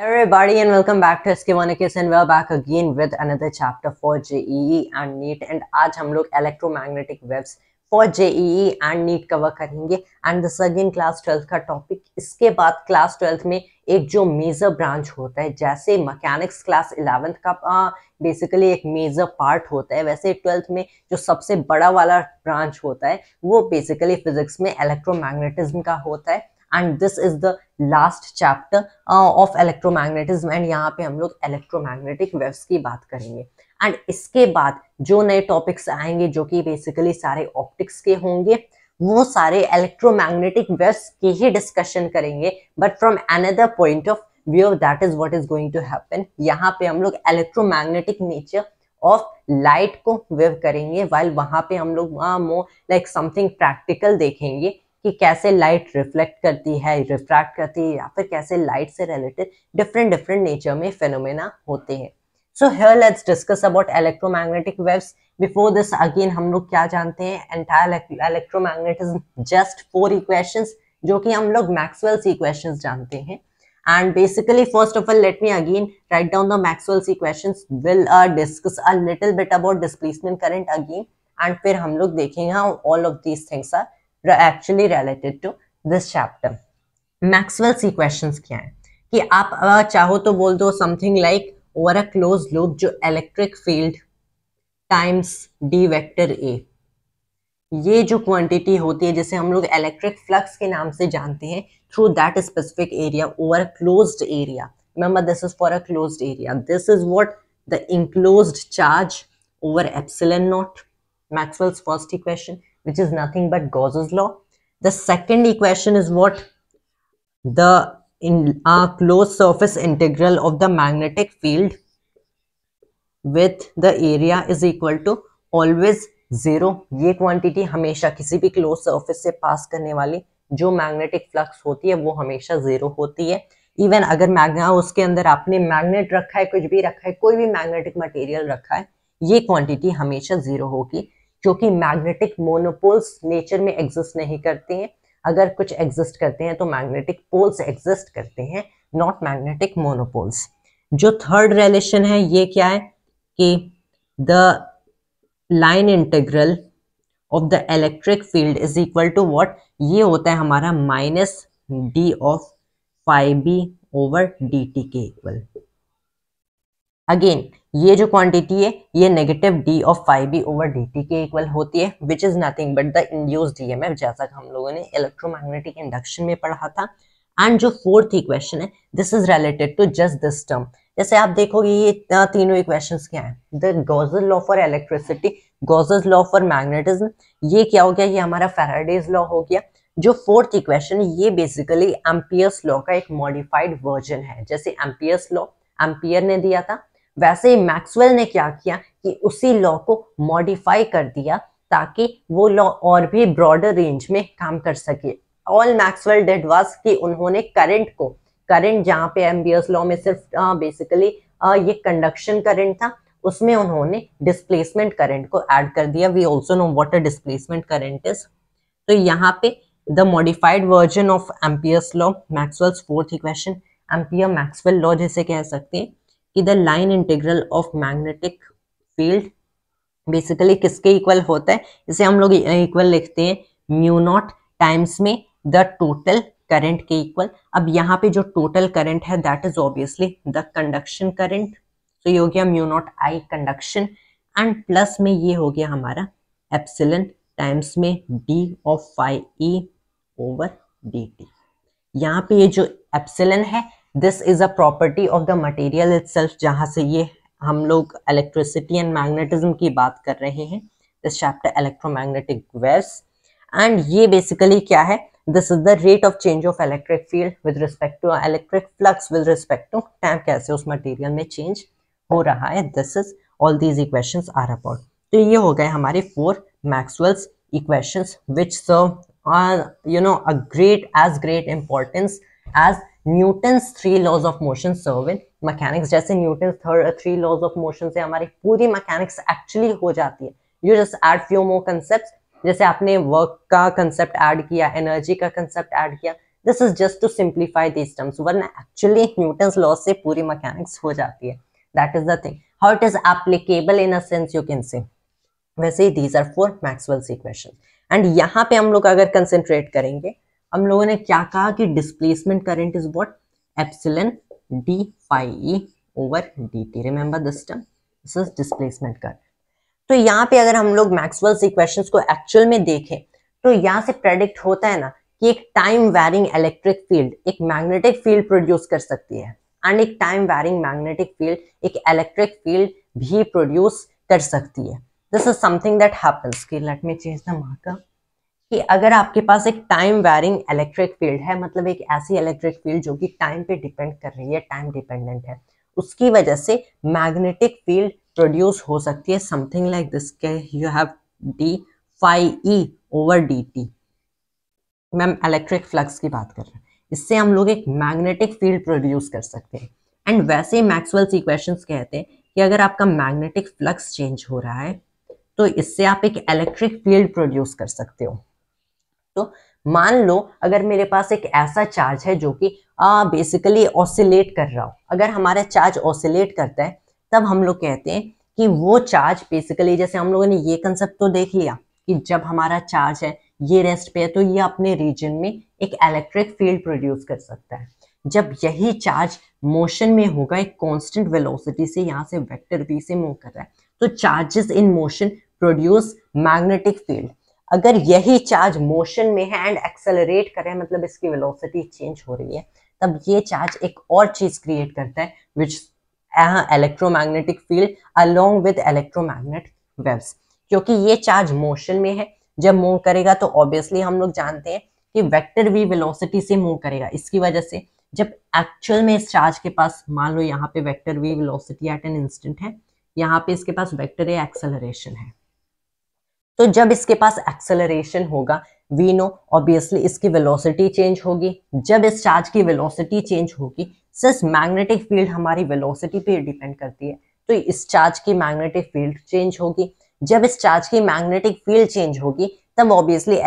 Everybody and welcome back to SK1AKS and we're back again with another chapter for JEE and NEET and आज हम लोग electromagnetic waves for JEE and NEET cover करेंगे and this again class 12 का topic. इसके बाद class 12 में एक जो मेजर ब्रांच होता है, जैसे मैकेनिक्स क्लास 11th का बेसिकली एक मेजर पार्ट होता है, वैसे 12th में जो सबसे बड़ा वाला ब्रांच होता है वो बेसिकली फिजिक्स में इलेक्ट्रोमैग्नेटिज्म का होता है and this is the last chapter of electromagnetism and यहाँ पे हम लोग electromagnetic waves की बात करेंगे। and इसके बाद जो नए टॉपिक्स आएंगे जो कि बेसिकली सारे ऑप्टिक्स के होंगे, वो सारे इलेक्ट्रोमैग्नेटिक वेव्स की ही डिस्कशन करेंगे but from another point of view. That is what is going to happen. यहाँ पे हम लोग इलेक्ट्रोमैग्नेटिक नेचर ऑफ लाइट को वेव करेंगे, वाइल वहां पे हम लोग मोर लाइक समथिंग प्रैक्टिकल देखेंगे कि कैसे लाइट रिफ्लेक्ट करती है, रिफ्रैक्ट करती है, या फिर कैसे लाइट से रिलेटेड डिफरेंट नेचर में फेनोमेना होते हैं। So here let's discuss about electromagnetic waves. Before this again हम लोग क्या जानते हैं, एंटायर इलेक्ट्रोमैग्नेटिज्म जस्ट 4 इक्वेशंस जो कि हम लोग मैक्सवेल्स इक्वेशंस जानते हैं। And basically, first of all, let me again write down the Maxwell's equations. We'll discuss a little bit about displacement current again, and फिर हम लोग देखेंगे how all of these things are actually related to this chapter. Maxwell's equations क्या है कि आप चाहो तो बोल दो something like over a closed loop जो electric field times d vector a, ये जो क्वांटिटी होती है जिसे हम लोग इलेक्ट्रिक फ्लक्स के नाम से जानते हैं, through that specific area over closed area. Remember this is for a closed area. This is what the enclosed charge over epsilon not. Maxwell's first equation which is nothing but Gauss's law. The second equation is what? The closed surface integral of the magnetic field with the area is equal to always 0. ये quantity हमेशा किसी भी close surface से पास करने वाली जो magnetic flux होती है वो हमेशा 0 होती है। इवन अगर उसके अंदर आपने मैग्नेट रखा है, कुछ भी रखा है, कोई भी मैग्नेटिक मटेरियल रखा है, ये क्वांटिटी हमेशा 0 होगी, क्योंकि मैग्नेटिक मोनोपोल्स नेचर में एग्जिस्ट नहीं करते हैं। अगर कुछ एग्जिस्ट करते हैं तो मैग्नेटिक पोल्स एग्जिस्ट करते हैं, नॉट मैग्नेटिक मोनोपोल्स। जो थर्ड रिलेशन है ये क्या है कि the line integral of the electric field is equal to what, ये होता है हमारा minus d of phi B over d t के इक्वल। अगेन ये जो क्वांटिटी है ये negative d of phi B over d t के इक्वल होती है, which is nothing but the induced EMF, जैसा कि हम लोगों ने इलेक्ट्रोमैग्नेटिक इंडक्शन में पढ़ा था। एंड जो फोर्थ इक्वेशन है this is related to just this term. जैसे आप देखोगे ये तीनों इक्वेशंस क्या हैं, the Gauss's law for electricity, Gauss's law for magnetism, ये क्या हो गया, ये हमारा फैराडेज लॉ हो गया। जो फोर्थ इक्वेशन ये बेसिकली एम्पियर्स लॉ का एक मॉडिफाइड वर्जन है। जैसे एम्पियर्स लॉ एम्पियर ने दिया था, वैसे ही मैक्सवेल ने क्या किया कि उसी लॉ को मॉडिफाई कर दिया ताकि वो लॉ और भी ब्रॉडर रेंज में काम कर सके। ऑल मैक्सवेल डिड वाज कि उन्होंने करंट जहां पे एम्पियर्स लॉ में सिर्फ बेसिकली ये कंडक्शन करंट था, उसमें उन्होंने डिस्प्लेसमेंट करंट को ऐड कर दिया। We also know what a displacement current is. तो यहाँ पे the modified version of Ampere's law, Maxwell's fourth equation, Ampere Maxwell law जैसे कह सकते हैं कि the line integral of magnetic field basically किसके इक्वल होता है, इसे हम लोग इक्वल लिखते हैं म्यू नॉट टाइम्स में द टोटल करंट के इक्वल। अब यहाँ पे जो टोटल करंट है that is obviously the conduction current, तो ये हो गया mu naught I conduction, and plus में ये हो गया हमारा एप्सिलॉन टाइम्स में d of phi E over d t. यहाँ पे ये जो एप्सिलॉन है this is a property of the material itself, जहां से ये हम लोग इलेक्ट्रिसिटी एंड मैग्नेटिज्म की बात कर रहे हैं, this chapter electromagnetic waves. And ये बेसिकली क्या है, this is the rate of change of electric field with respect to electric flux with respect to time, कैसे उस मटेरियल में चेंज हो रहा है। This is all these equations are about. तो ये हो गए हमारे 4 Maxwell's equations which serve a great importance as Newton's 3 laws of motion serve in mechanics। जैसे न्यूटन 3 laws of motion से हमारी पूरी मैकेनिक्स एक्चुअली हो जाती है। You just add few more concepts, जैसे आपने वर्क का कंसेप्ट ऐड किया, एनर्जी का कंसेप्ट ऐड किया, this is just to simplify these terms, वरना एक्चुअली न्यूटन्स लॉ से पूरी मैकेनिक्स हो जाती है. That is the thing. How it is applicable in a sense you can say. वैसे ही these are four Maxwell's equation. And यहाँ पे हम लोग अगर कंसेंट्रेट करेंगे, हम लोगों ने क्या कहा कि displacement current is what, epsilon d phi E over d t. Remember this term, this is displacement current. तो यहाँ पे अगर हम लोग मैक्सवेल्स इक्वेशंस को एक्चुअल में देखें तो यहाँ से प्रेडिक्ट होता है ना कि एक टाइम वैरिंग इलेक्ट्रिक फील्ड एक मैग्नेटिक फील्ड प्रोड्यूस कर सकती है, एंड एक टाइम वैरिंग मैग्नेटिक फील्ड एक इलेक्ट्रिक फील्ड भी प्रोड्यूस कर सकती है. This is something that happens. कि let me change the marker. कि अगर आपके पास एक टाइम वैरिंग इलेक्ट्रिक फील्ड है, मतलब एक ऐसी इलेक्ट्रिक फील्ड जो कि टाइम पे डिपेंड कर रही है, टाइम डिपेंडेंट है, उसकी वजह से मैग्नेटिक फील्ड प्रोड्यूस हो सकती है समथिंग लाइक दिस. के you have d phi E over d t. मैम इलेक्ट्रिक फ्लक्स की बात कर रहे हैं, इससे हम लोग एक मैग्नेटिक फील्ड प्रोड्यूस कर सकते हैं. एंड वैसे ही मैक्सवेल्स इक्वेशंस कहते हैं कि अगर आपका मैग्नेटिक फ्लक्स चेंज हो रहा है तो इससे आप एक इलेक्ट्रिक फील्ड प्रोड्यूस कर सकते हो. तो मान लो अगर मेरे पास एक ऐसा चार्ज है जो कि बेसिकली ऑसिलेट कर रहा हो. अगर हमारा चार्ज ऑसिलेट करता है तब हम लोग कहते हैं कि वो चार्ज बेसिकली, जैसे हम लोगों ने ये कंसेप्ट तो देख लिया कि जब हमारा चार्ज है ये रेस्ट पे है तो ये अपने रीजन में एक इलेक्ट्रिक फील्ड प्रोड्यूस कर सकता है. जब यही चार्ज मोशन में होगा एक कांस्टेंट वेलोसिटी से, यहाँ से वेक्टर v से मूव कर रहा है, तो charges in motion produce magnetic field. अगर यही चार्ज मोशन में है एंड एक्सेलरेट कर रहा है, मतलब इसकी वेलोसिटी चेंज हो रही है, तब ये चार्ज एक और चीज क्रिएट करता है which electromagnetic field along with electromagnetic waves. क्योंकि ये चार्ज मोशन में है, जब मूव करेगा तो ऑब्वियसली हम लोग जानते हैं कि वेक्टर v वेलोसिटी से मूव करेगा. इसकी वजह से जब एक्चुअल में इस चार्ज के पास, मान लो यहाँ पे vector v velocity at an instant है, यहाँ पे इसके पास वेक्टर a एक्सेलरेशन है, तो जब इसके पास एक्सेलरेशन होगा वी नो ऑब्वियसली इसकी वेलोसिटी चेंज होगी. जब इस चार्ज की वेलोसिटी चेंज होगी, सिर्फ मैग्नेटिक फील्ड हमारी वेलोसिटी पे डिपेंड करती है, तो इस चार्ज की मैग्नेटिक फील्ड चेंज होगी. जब इस चार्ज की मैग्नेटिक फील्ड चेंज होगी तब obviously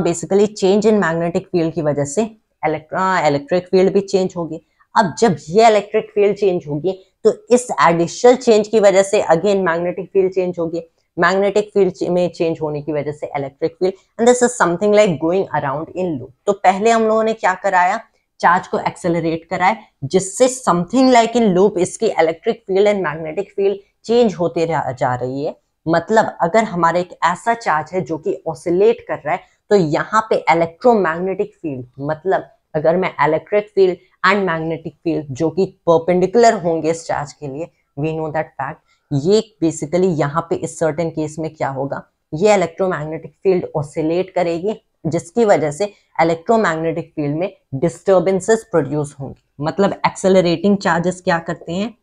basically change in magnetic field की वजह से इलेक्ट्रिक फील्ड भी चेंज होगी. अब जब ये इलेक्ट्रिक फील्ड चेंज होगी तो इस एडिशनल चेंज की वजह से अगेन मैग्नेटिक फील्ड चेंज होगी. मैग्नेटिक फील्ड में चेंज होने की वजह से electric field, and this is something like going around in loop. तो पहले हम लोगों ने क्या कराया, चार्ज को एक्सेलरेट कराया, जिससे समथिंग लाइक इन लूप इसकी electric field and magnetic field change होते जा रही है. मतलब अगर हमारा एक ऐसा चार्ज है जो कि ऑसिलेट कर रहा है, तो यहाँ पे इलेक्ट्रोमैग्नेटिक फील्ड, मतलब अगर मैं electric field and magnetic field जो कि परपेंडिकुलर होंगे इस चार्ज के लिए, वी नो दैट फैक्ट, ये बेसिकली यहाँ पे इस सर्टेन केस में क्या होगा, ये इलेक्ट्रोमैग्नेटिक फील्ड ऑसिलेट करेगी, जिसकी वजह से इलेक्ट्रोमैग्नेटिक फील्ड में डिस्टर्बेंसेस प्रोड्यूस होंगी. मतलब एक्सेलरेटिंग चार्जेस क्या करते हैं,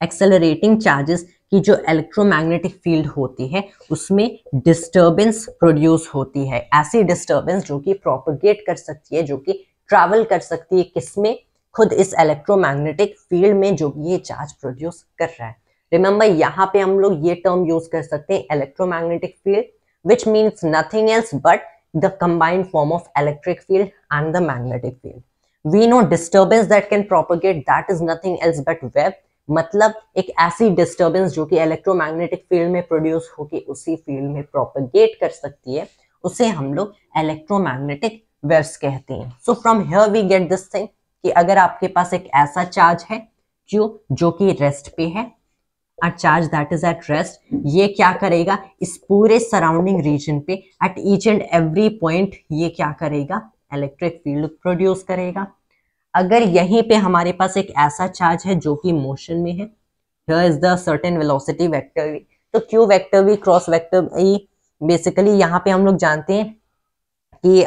एक्सेलरेटिंग चार्जेस की जो इलेक्ट्रोमैग्नेटिक फील्ड होती है उसमें डिस्टर्बेंस प्रोड्यूस होती है. ऐसी डिस्टर्बेंस जो कि प्रोपगेट कर सकती है, जो कि ट्रैवल कर सकती है किसमें, खुद इस इलेक्ट्रोमैग्नेटिक फील्ड में जो ये चार्ज प्रोड्यूस कर रहा है. रिमेंबर यहाँ पे हम लोग ये टर्म यूज कर सकते हैं electromagnetic field, which means nothing else but the combined form of electric field and the magnetic field. We know disturbance that can propagate, that is nothing else but wave. मतलब एक ऐसी disturbance जो कि electromagnetic field में produce होकर उसी field में propagate कर सकती है, उसे हम लोग इलेक्ट्रोमैग्नेटिक वेव्स कहते हैं. So from here we get this thing कि अगर आपके पास एक ऐसा चार्ज है Q जो कि रेस्ट पे है, a charge that is at rest, ये क्या करेगा, इस पूरे सराउंडिंग रीजन पे at each and every point ये क्या करेगा, इलेक्ट्रिक फील्ड प्रोड्यूस करेगा. अगर यहीं पे हमारे पास एक ऐसा चार्ज है जो कि मोशन में है, here is the certain velocity vector v, तो q vector v cross vector e, basically यहाँ पे हम लोग जानते हैं कि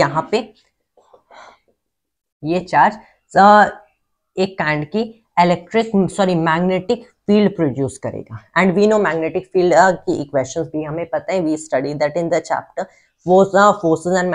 यहाँ पे ये चार्ज एक काइंड की मैग्नेटिक फील्ड प्रोड्यूस करेगा. And we know magnetic field की इक्वेशंस भी हमें पता है, we study that in the chapter forces and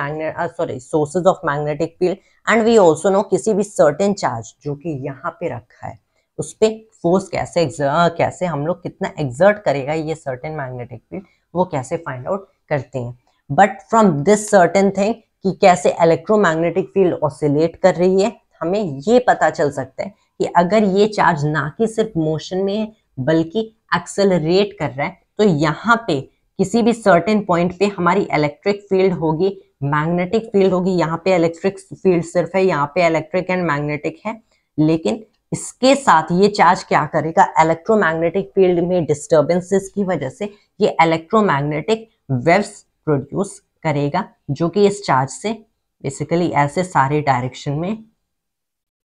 sources of magnetic field. And we also know किसी भी सर्टेन चार्ज जो कि यहाँ पे रखा है उस पे फोर्स कैसे हम लोग कितना एक्सर्ट करेगा ये सर्टेन मैग्नेटिक फील्ड, वो कैसे फाइंड आउट करते हैं. But from this certain thing कि कैसे इलेक्ट्रोमैग्नेटिक फील्ड ऑसिलेट कर रही है, हमें ये पता चल सकता है कि अगर ये चार्ज ना कि सिर्फ मोशन में है बल्कि एक्सेलरेट कर रहा है, तो यहाँ पे किसी भी सर्टेन पॉइंट पे हमारी इलेक्ट्रिक फील्ड होगी, मैग्नेटिक फील्ड होगी। यहाँ पे इलेक्ट्रिक फील्ड सिर्फ है, यहाँ पे इलेक्ट्रिक एंड मैग्नेटिक है, लेकिन इसके साथ ये चार्ज क्या करेगा, इलेक्ट्रोमैग्नेटिक फील्ड में डिस्टर्बेंसेस की वजह से ये इलेक्ट्रोमैग्नेटिक वेव्स प्रोड्यूस करेगा, जो कि इस चार्ज से बेसिकली ऐसे सारे डायरेक्शन में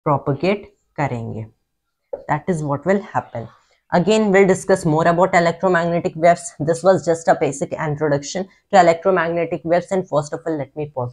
प्रोपगेट करेंगे. That is what will happen. Again, we'll discuss more about electromagnetic waves. This was just a basic introduction to electromagnetic waves, and first of all, let me pause.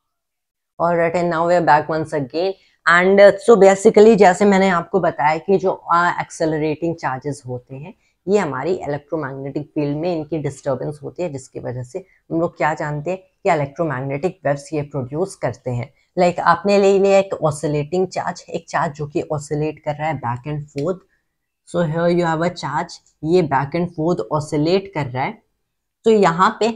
Alright, and now we are back once again. And so basically, जैसे मैंने आपको बताया कि जो accelerating charges होते हैं, ये हमारी इलेक्ट्रोमैग्नेटिक फील्ड में इनकी डिस्टर्बेंस होती है, जिसकी वजह से हम लोग क्या जानते हैं कि इलेक्ट्रोमैग्नेटिक वेव्स ये प्रोड्यूस करते हैं. लाइक आपने ले लिया एक ऑसिलेटिंग चार्ज, एक चार्ज जो कि ऑसिलेट कर रहा है back and fourth. So here you have a charge, ये बैक एंड फोर्थ ऑसिलेट कर रहा है. तो यहाँ पे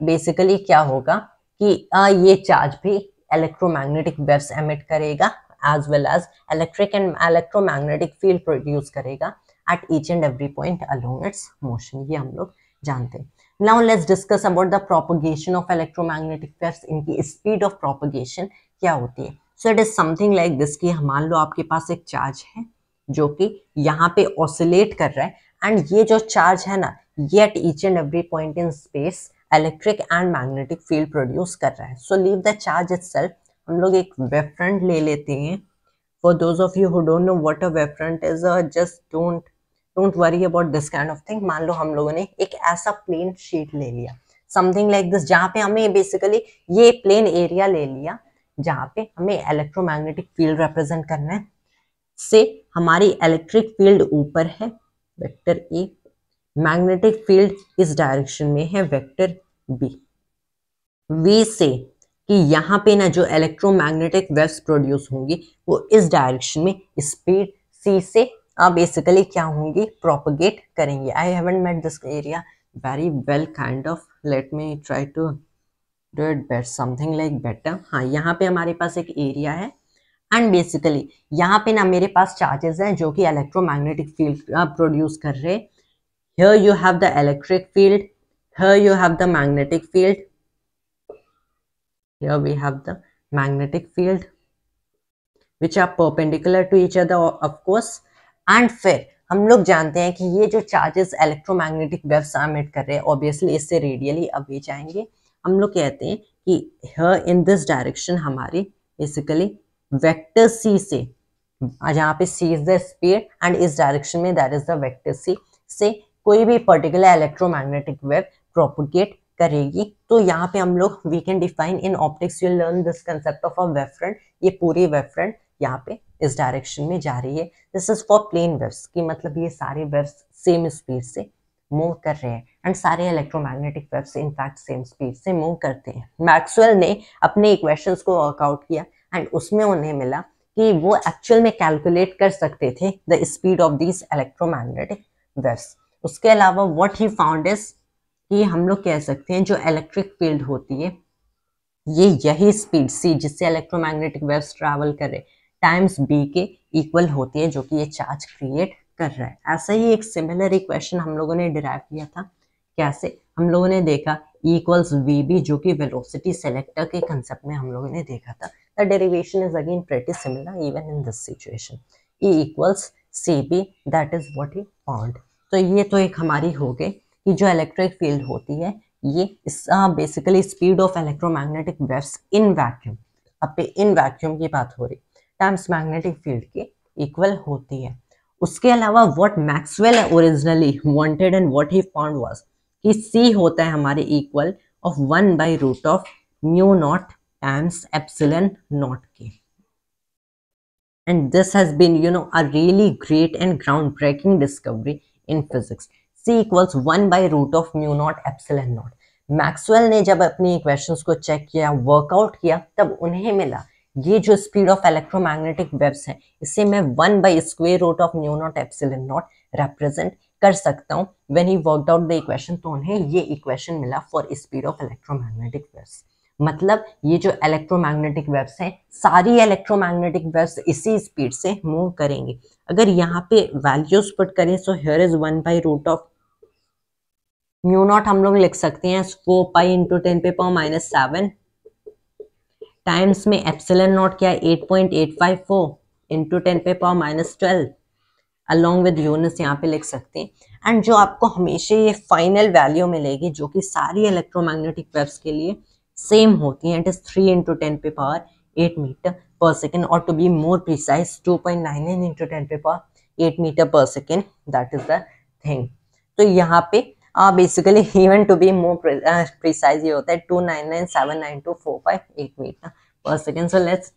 बेसिकली क्या होगा कि ये चार्ज भी इलेक्ट्रोमैग्नेटिक वेव्स एमिट करेगा, as well as electric and electromagnetic field produce करेगा at each and every point along its motion. ये हम लोग जानते हैं. Now let's discuss about the propagation of electromagnetic waves. इनकी speed of propagation क्या होती है. So it is something like this कि मान लो आपके पास एक चार्ज है जो कि यहाँ पे oscillate कर रहा है, and ये जो चार्ज है ना, ये at each and every point in space electric and magnetic field produce कर रहा है. So leave the charge itself. हम लोग एक wave front ले लेते हैं. For those of you who don't know what a wave front is, just don't worry about this kind of thing. मान लो हम लोगों ने एक ऐसा प्लेन शीट ले लिया, समथिंग लाइक दिस, जहाँ पे हमें बेसिकली ये प्लेन एरिया ले लिया जहाँ पे हमें इलेक्ट्रोमैग्नेटिक फील्ड रिप्रेजेंट करना है. से हमारी इलेक्ट्रिक फील्ड ऊपर है वेक्टर ए, मैग्नेटिक फील्ड इस डायरेक्शन में है वेक्टर बी. वी से कि यहाँ पे ना जो इलेक्ट्रोमैग्नेटिक वेव्स प्रोड्यूस होंगी वो इस डायरेक्शन में स्पीड सी से बेसिकली क्या होंगी, प्रोपगेट करेंगे. I haven't made this area very well kind of, let me try to do it better, something like better. हाँ, यहाँ पे हमारे पास एक एरिया है एंड बेसिकली यहाँ पे ना मेरे पास चार्जेस हैं जो कि इलेक्ट्रोमैग्नेटिक फील्ड प्रोड्यूस कर रहे हैं. Here you have the electric field, here you have the magnetic field, here we have the magnetic field which are perpendicular to each other of course. and फिर हम लोग जानते हैं कि ये जो चार्जेस इलेक्ट्रोमैग्नेटिक वेव्स एमिट कर रहे हैं ऑब्वियसली इससे रेडियली अवे जाएंगे. हम लोग कहते हैं कि here in this direction हमारी बेसिकली वेक्टर सी से, जहाँ पे c is the speed and इस डायरेक्शन में that is the vector c से कोई भी पर्टिकुलर इलेक्ट्रोमैग्नेटिक वेव प्रोपगेट करेगी. तो यहाँ पे हम लोग we can define in optics you learn this concept of a wave front. ये पूरी वेव फ्रंट यहाँ पे इस डायरेक्शन में जा रही है. This is for plane waves की मतलब ये सारे वेव्स सेम स्पीड से मूव कर रहे हैं एंड सारे electromagnetic waves in fact same speed से मूव करते हैं. मैक्सवेल ने अपने इक्वेशंस को वर्कआउट किया एंड उसमें उन्हें मिला कि वो एक्चुअल में कैलकुलेट कर सकते थे the speed of these electromagnetic waves. उसके अलावा व्हाट ही फाउंड इज कि हम लोग कह सकते हैं जो इलेक्ट्रिक फील्ड होती है ये यही स्पीड सी जिससे इलेक्ट्रोमैग्नेटिक वेव्स ट्रैवल कर रहे टाइम्स बी के इक्वल होती है जो कि ये चार्ज क्रिएट कर रहा है. ऐसा ही एक सिमिलर इक्वेशन हम लोगों ने डिराइव किया था. कैसे? हम लोगों ने देखा E इक्वल्स वी बी जो कि वेलोसिटी सेलेक्टर के कंसेप्ट में हम लोगों ने देखा था. The derivation is again pretty similar even in this situation. E equals c B that is what he found. तो ये तो एक हमारी हो गई कि जो इलेक्ट्रिक फील्ड होती है ये basically speed of electromagnetic waves in vacuum, अब पे इन वैक्यूम की बात हो रही, टाइम्स मैग्नेटिक फील्ड के इक्वल होती है. उसके अलावा what Maxwell originally wanted and what he found was कि सी होता है हमारे equal of one by root of mu naught times epsilon naught के. And this has been a really great and ground breaking discovery in physics. C equals one by root of mu naught epsilon not. Maxwell ने जब अपनी equations को check किया, workout किया, तब उन्हें मिला ये जो स्पीड ऑफ इलेक्ट्रोमैग्नेटिक वेव्स है इसे मैं one by square root of mu naught epsilon naught represent कर सकता हूँ. When he worked out the equation तो उन्हें ये इक्वेशन मिला for speed of electromagnetic waves. मतलब ये जो इलेक्ट्रोमैग्नेटिक वेव्स हैं, सारी इलेक्ट्रोमैग्नेटिक वेव्स इसी स्पीड से मूव करेंगे। अगर यहाँ पे वैल्यूज पुट करें, सो हियर इज 1/√ऑफ म्यू नॉट हम लोग लिख सकते हैं 4 पाई इंटू 10⁻⁻7 टाइम्स में एप्सिलॉन नॉट क्या है 8.854 इंटू 10⁻⁻12 अलॉन्ग विद यूनिट्स यहाँ पे लिख सकते हैं। एंड जो आपको हमेशा ये फाइनल वैल्यू मिलेगी जो कि सारी इलेक्ट्रोमैग्नेटिक वेव्स के लिए सेम होती है, it is 3 into 10⁸ metre per second, और to be more precise 2.99 into 10⁸ metre per second, that is the thing. तो यहाँ पे basically even to be more precise ये होता है 299,792,458 metre per second. So let's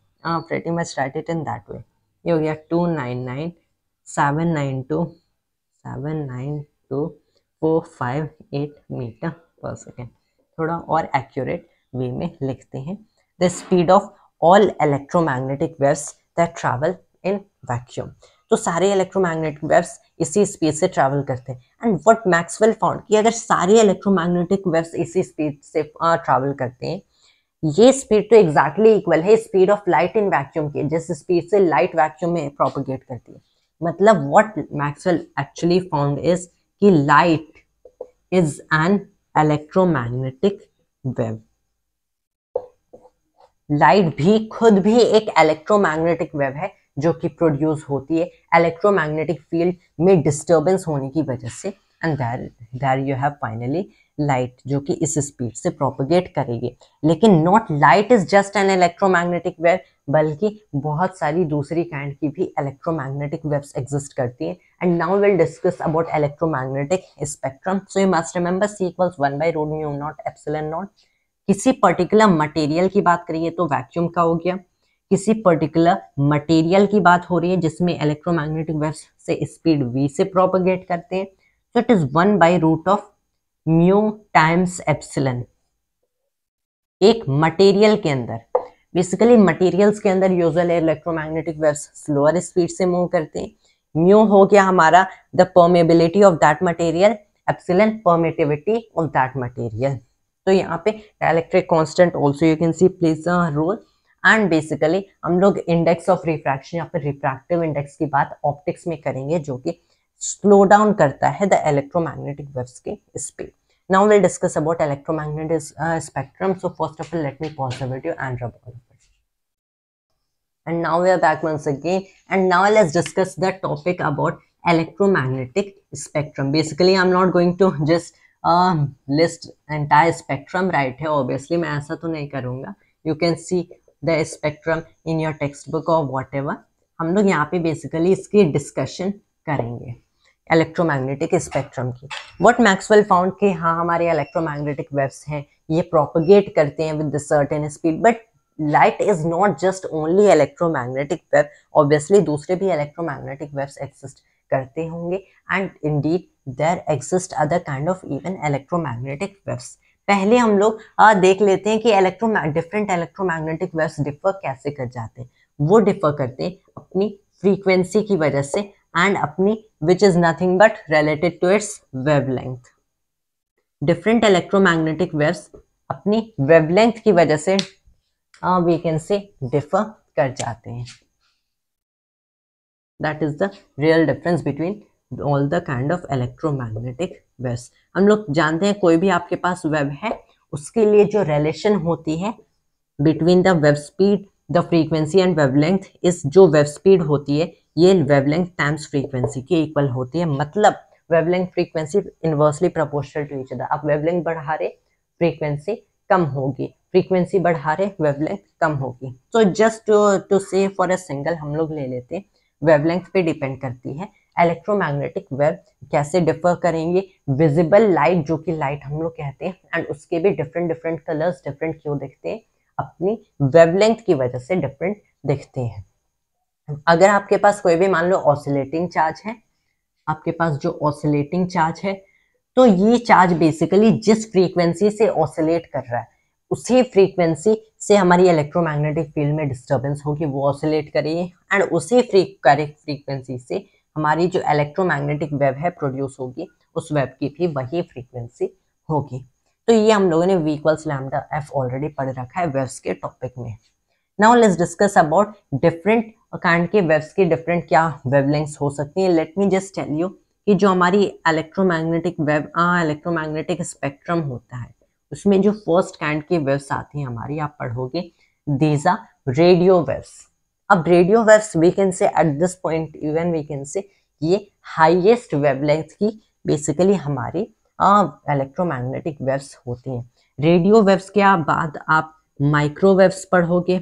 pretty much write it in that way। ये हो गया 299,792,458 मीटर पर सेकेंड। थोड़ा और एक्यूरेट वे में लिखते हैं, the speed of all electromagnetic waves that travel in vacuum. तो सारे इलेक्ट्रोमैग्नेटिक वेव्स इसी स्पीड से ट्रैवल करते हैं। एंड व्हाट मैक्सवेल फाउंड कि अगर सारे इलेक्ट्रोमैग्नेटिक वेव्स इसी स्पीड से ट्रैवल करते हैं, ये स्पीड तो एग्जैक्टली इक्वल है speed of light in vacuum के, जिस स्पीड से लाइट वैक्यूम में प्रोपेगेट करती है। मतलब what Maxwell actually found is कि light is an electromagnetic wave. Light भी खुद भी एक इलेक्ट्रोमैग्नेटिक वेव है जो कि प्रोड्यूस होती है इलेक्ट्रोमैग्नेटिक फील्ड में डिस्टर्बेंस होने की वजह से। And there you have finally light जो कि इस स्पीड से प्रोपेगेट करेगी। लेकिन not light is just an electromagnetic wave, बल्कि बहुत सारी दूसरी काइंड की भी इलेक्ट्रोमैग्नेटिक वेव्स एग्जिस्ट करती हैं। And now will discuss about electromagnetic spectrum. So you must remember C = 1/√μ0 किसी पर्टिकुलर मटेरियल की बात करिए तो वैक्यूम का हो गया, किसी पर्टिकुलर मटेरियल की बात हो रही है जिसमें इलेक्ट्रोमैग्नेटिक वेव्स से स्पीड v से प्रोपेगेट करते हैं, तो इट इज 1/√μ टाइम्स एप्सिलॉन। एक मटेरियल के अंदर, बेसिकली मटेरियल्स के अंदर usually electromagnetic waves slower speed से मूव करते हैं। म्यू हो गया हमारा the permeability of that material, epsilon permittivity of that material. तो यहाँ पे dielectric constant also you can see plays a role. And basically हम लोग इंडेक्स ऑफ रिफ्रैक्शन या फिर रिफ्रैक्टिव इंडेक्स की बात ऑप्टिक्स में करेंगे, जो कि स्लो डाउन करता है द इलेक्ट्रोमैग्नेटिक वेव्स की speed. Now we'll discuss about electromagnetic spectrum. So first of all, let me pause the video and rub all of it. And now we are back once again. And now let's discuss the topic about electromagnetic spectrum. Basically, I'm not going to just list entire spectrum right here. Obviously, मैं ऐसा तो नहीं करूँगा. You can see the spectrum in your textbook or whatever. हम लोग यहाँ पे basically इसकी discussion करेंगे इलेक्ट्रोमैग्नेटिक स्पेक्ट्रम की। व्हाट मैक्सवेल फाउंड कि हाँ हमारे इलेक्ट्रोमैग्नेटिक वेव्स हैं, ये प्रोपेगेट करते हैं with certain speed, but light is not just only electromagnetic wave. Obviously दूसरे भी इलेक्ट्रोमैग्नेटिक वेव्स एग्जिस्ट करते होंगे, and indeed there exist other kind of even electromagnetic waves. पहले हम लोग देख लेते हैं कि डिफरेंट इलेक्ट्रोमैग्नेटिक वेव्स डिफर कैसे कर जाते हैं। वो डिफर करते हैं अपनी फ्रीक्वेंसी की वजह से and अपनी which is nothing but related to its wavelength। different electromagnetic waves अपनी wavelength की वजह से we can say differ कर जाते हैं। that is the real difference between all the kind of electromagnetic waves। हम लोग जानते हैं कोई भी आपके पास वेव है उसके लिए जो रिलेशन होती है between the wave speed, the frequency and wavelength, इस जो वेव स्पीड होती है ये वेवलेंथ टाइम्स फ्रीक्वेंसी की इक्वल होती है। मतलब wavelength frequency inversely proportional to each other. आप वेवलेंथ बढ़ा रहे फ्रीक्वेंसी कम होगी, फ्रीक्वेंसी बढ़ा रहे वेवलेंथ कम होगी। तो जस्ट टू से फॉर अ सिंगल हम लोग ले लेते हैं, वेवलेंथ पे डिपेंड करती है इलेक्ट्रोमैग्नेटिक वेव कैसे डिफर करेंगे। विजिबल लाइट जो कि लाइट हम लोग कहते हैं, एंड उसके भी डिफरेंट कलर्स डिफरेंट क्यों दिखते हैं, अपनी वेवलेंथ की वजह से डिफरेंट दिखते हैं। अगर आपके पास कोई भी मान लो ऑसिलेटिंग चार्ज है, आपके पास जो ऑसिलेटिंग चार्ज है, तो ये चार्ज बेसिकली जिस फ्रीक्वेंसी से ऑसिलेट कर रहा है उसी फ्रीक्वेंसी से हमारी इलेक्ट्रोमैग्नेटिक फील्ड में डिस्टर्बेंस होगी, वो ऑसिलेट करेगी, एंड उसी करेक्ट फ्रीक्वेंसी से हमारी जो इलेक्ट्रोमैग्नेटिक वेव है प्रोड्यूस होगी, उस वेव की भी वही फ्रीक्वेंसी होगी। तो ये हम लोगों ने v equals lambda f already पढ़ रखा है वेव्स के टॉपिक में। Now let's discuss about different kind के वेव्स की डिफरेंट क्या वेवलेंथ्स हो सकती हैं। Let me just tell you कि जो हमारी इलेक्ट्रोमैग्नेटिक वेव इलेक्ट्रोमैग्नेटिक स्पेक्ट्रम होता है उसमें जो फर्स्ट काइंड की वेव्स आती हैं हमारी, आप पढ़ोगे दीज आर रेडियो वेव्स। अब radio waves we can say at this point even we can say ये हाईएस्ट वेवलेंथ की बेसिकली हमारी इलेक्ट्रोमैग्नेटिक वेव्स होती हैं। रेडियो वेव्स के बाद आप माइक्रोवेव्स पढ़ोगे।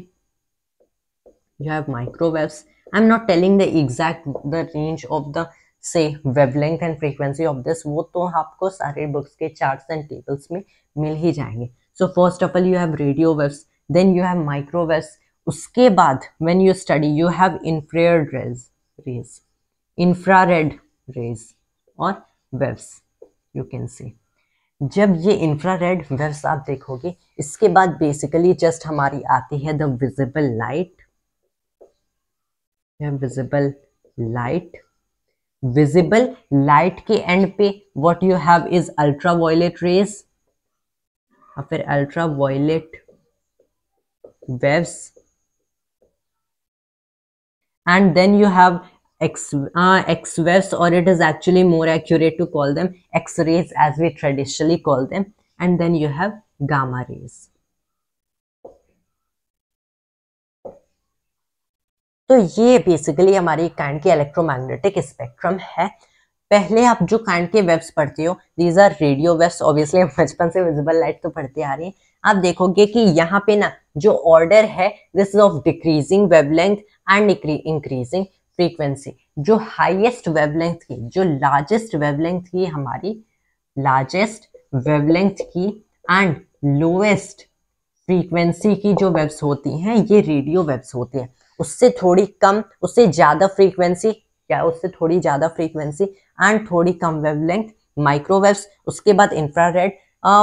You have microwaves. I'm not telling the exact the range of the say wavelength and frequency of this, वो तो आपको सारे बुक्स के चार्ट्स एंड टेबल्स में मिल ही जाएंगे। So first of all you have radio waves, then you have microwaves. उसके बाद when you study you have infrared rays और waves you can see। जब ये इंफ्रारेड वेव्स आप देखोगे इसके बाद बेसिकली जस्ट हमारी आती है the visible light. Visible light के एंड पे what you have is ultraviolet rays और फिर ultraviolet waves and then you have X waves, or it is actually more accurate to call them X rays as we traditionally call them, and then you have gamma rays. तो ये basically हमारी kind के electromagnetic spectrum है। पहले आप जो kind के waves पढ़ते हो these are radio waves. Obviously बचपन से विजिबल लाइट तो पढ़ते आ रही है। आप देखोगे कि यहाँ पे ना जो ऑर्डर है this is of decreasing wavelength and increasing frequency. जो हाईएस्ट वेवलेंथ की, जो लार्जेस्ट वेवलेंथ की हमारी लार्जेस्ट वेवलेंथ की एंड लोएस्ट फ्रीक्वेंसी की जो वेव्स होती हैं ये रेडियो वेव्स होती हैं। उससे थोड़ी कम, उससे ज्यादा फ्रीक्वेंसी, क्या उससे थोड़ी ज्यादा फ्रीक्वेंसी एंड थोड़ी कम वेवलेंथ माइक्रोवेव्स, उसके बाद इंफ्रारेड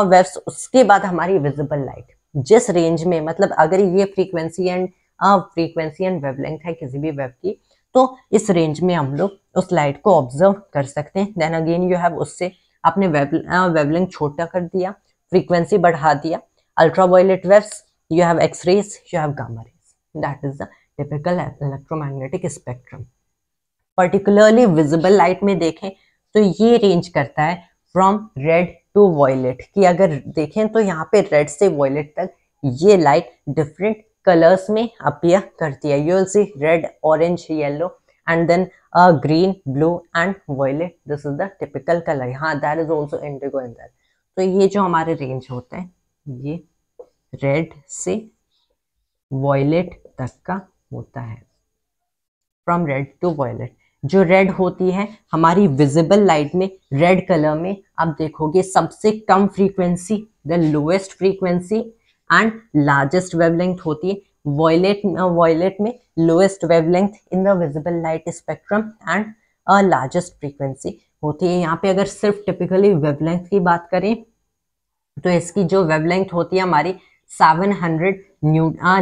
वेव्स, उसके बाद हमारी विजिबल लाइट। जिस रेंज में, मतलब अगर ये फ्रीक्वेंसी एंड वेवलेंथ है किसी भी वेव की, तो इस रेंज में हम लोग उस लाइट को ऑब्जर्व कर सकते हैं। देन अगेन यू हैव, उससे आपने वेवलेंथ छोटा कर दिया, फ्रीक्वेंसी बढ़ा दिया। Ultraviolet waves, you have X rays, you have gamma rays. That is the typical electromagnetic spectrum. Particularly visible light में देखें तो ये रेंज करता है फ्रॉम रेड टू वॉयलेट, कि अगर देखें तो यहाँ पे रेड से वॉयलेट तक ये लाइट डिफरेंट कलर्स में अपीयर करती है। You will see red, orange, yellow and then green, blue and violet. This is the typical colour. हाँ, that is also indigo in that. तो ये जो हमारे रेंज होते हैं ये रेड से वॉयलेट तक का होता है, फ्रॉम रेड टू वॉयलेट। जो रेड होती है हमारी विजिबल लाइट में, रेड कलर में आप देखोगे सबसे कम frequency, the lowest frequency and largest wavelength होती है। वॉयलेट में lowest wavelength in the visible light spectrum and largest frequency होती है। यहाँ पे अगर सिर्फ टिपिकली वेवलेंथ की बात करें तो इसकी जो वेवलेंथ होती है हमारी 700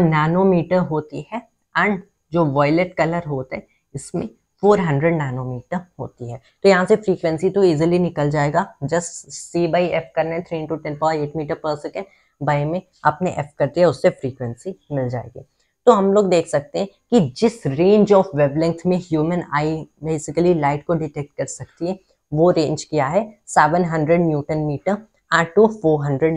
नैनोमीटर होती है एंड जो वॉयलेट कलर होता है इसमें 400 नैनोमीटर होती है। तो यहाँ से फ्रीक्वेंसी तो इजीली निकल जाएगा। जस्ट C/F करने 3 × 10⁸ मीटर पर सेकेंड बाय में आपने F कर दिया, उससे फ्रीक्वेंसी मिल जाएगी। तो हम लोग देख सकते हैं कि जिस रेंज ऑफ वेवलेंथ में ह्यूमन आई बेसिकली लाइट को डिटेक्ट कर सकती है वो रेंज क्या है, 700 Newton metre to 400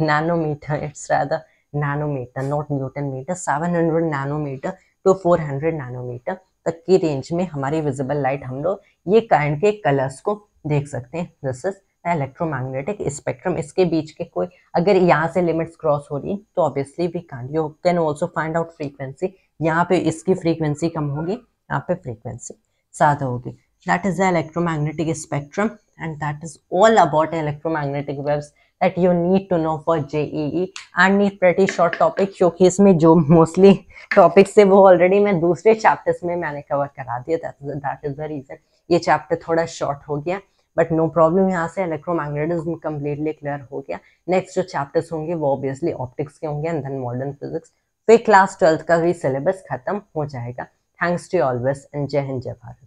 nanometer. It's rather nanometer, not Newton meter. 700 nanometer to 400 nanometer तक की रेंज में हमारी विजिबल लाइट हम लोग ये काइंड के कलर्स को देख सकते हैं। This is electromagnetic spectrum. इसके बीच के कोई अगर यहाँ से लिमिट्स क्रॉस हो रही तो obviously we can't. You can also find out frequency. यहाँ पे इसकी फ्रीक्वेंसी कम होगी, यहाँ पे फ्रीक्वेंसी ज्यादा होगी। That is the electromagnetic spectrum, and that is all about electromagnetic waves that you need to know for JEE and ये pretty short topic, क्योंकि इसमें जो mostly topics थे वो already मैं दूसरे chapters में मैंने cover करा दिया। That is the reason ये chapter थोड़ा short हो गया, but no problem। यहाँ से electromagnetism completely clear हो गया। Next जो chapters होंगे वो obviously optics के होंगे and then modern physics। फिर class 12th का भी syllabus खत्म हो जाएगा। Thanks to you always and जय हिंद जय भारत।